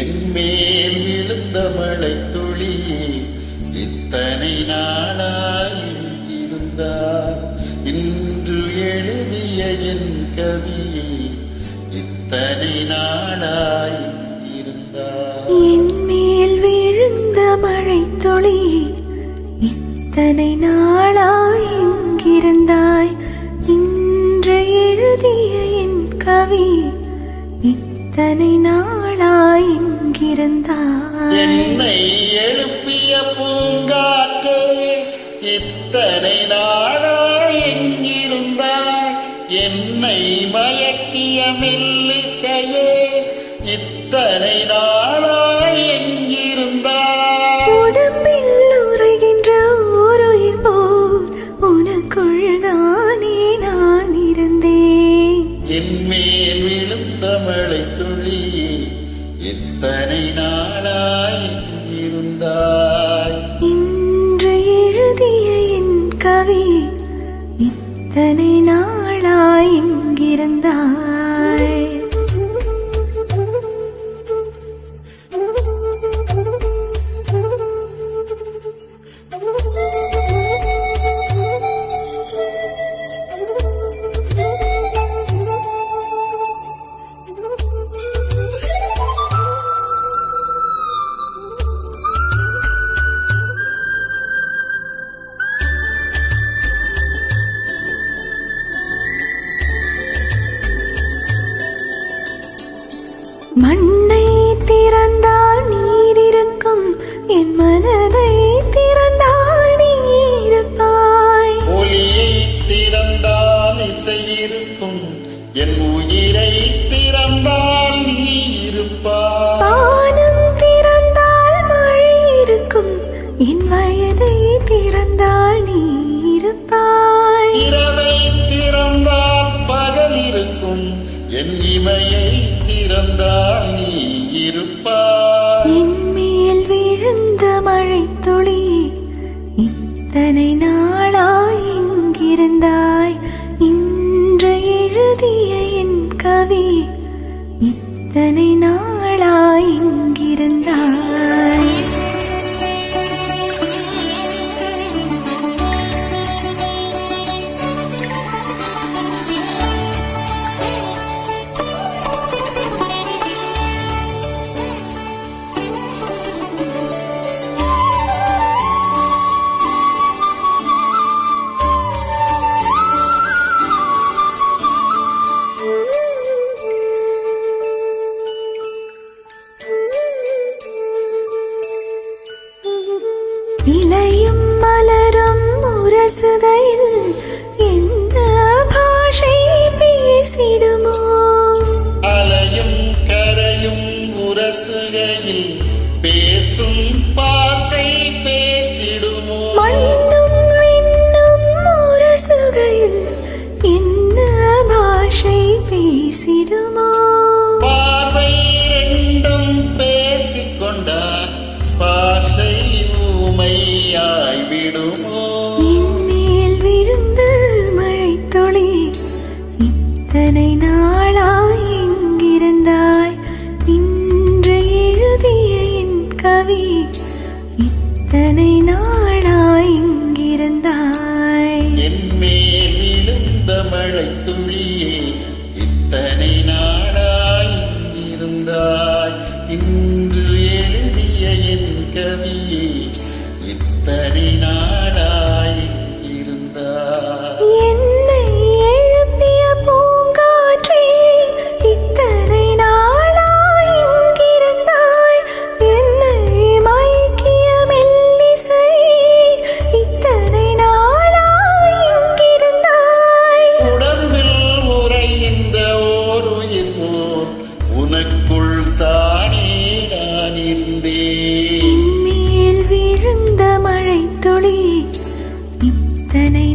என் மேல் விழுந்த மழை துளி இத்தனை நாளாய் இருந்தார். இன்று எழுதிய என் கவி இத்தனை நாளாய் இருந்தார். என் மேல் விழுந்த மழை துளி இத்தனை நாளாய் எங்கிருந்தாய். இன்று எழுதிய என் கவி இத்தனை நாளாய் எங்கிருந்தாய். என்னை எழுப்பிய பூங்காற்றே இத்தனை நாளாய் எங்கிருந்தாய். என்னை மயக்கிய மெல்லிசையே இத்தனை நாளாய் எங்கிருந்தாய். உடம்பில் உறைகின்ற ஓருயிர் போல் உனக்குள் நானே நான் இருந்தேன். என் மேல் விழுந்த மழை துளி இத்தனை நாளாய் இருந்தாய். இன்று எழுதிய என் கவி இத்தனை நாளாய் எங்கிருந்தாய். மண்ணை திறந்தால் நீர் இருக்கும், என் மனதை திறந்தால் நீ இருப்பாய். ஒலியை திறந்தால் இசை இருக்கும், என் உயிரை திறந்தால் நீ இருப்பாய். வானம் திறந்தால் மழை இருக்கும், என் வயதை திறந்தால் நீ இருப்பாய். இரவை திறந்தால் பகல் இருக்கும், என் இமையை திறந்தால் நீ இருப்பாய். என் மேல் விழுந்த மழை துளி இத்தனை நாளாய் எங்கிருந்தாய். இன்று எழுதிய என் கவி இத்தனை நாளாய் எங்கிருந்தாய். இலையும் மலரும் உரசுகையில் எந்த பாஷை பேசிடுமோ. அலையும் கரையும் உரசுகையில் பேசும் பாசை பேசிடுமோ. மண்ணும் விண்ணும் உரசுகையில் எந்த பாஷை பேசிடுமோ. பார்வை ரெண்டும் பேசிக்கொண்டார் பாஷை ஊமையாய் விடுமோ. என் மேல் விழுந்த மழை துளி இத்தனை நாளாய் எங்கிருந்தாய். இன்று எழுதிய என் கவி இத்தனை நாளாய் எங்கிருந்தாய். என் மேல் விழுந்த மழை துளியே இத்தனை நாளாய் இருந்தாய். இன்று எழுதிய என் கவியே இத்தனை நாளாய் இருந்தாய். என்னை எழுப்பிய பூங்காற்றே இத்தனை நாளாய் எங்கிருந்தாய். என்னை மயக்கிய மெல்லிசை இத்தனை நாளாய் எங்கிருந்தாய். உடம்பில் உறைகின்ற ஓர் உயிர் போல் உனக்குள் தானே நான் இருந்தேன். என் மேல் விழுந்த மழை துளி இத்தனை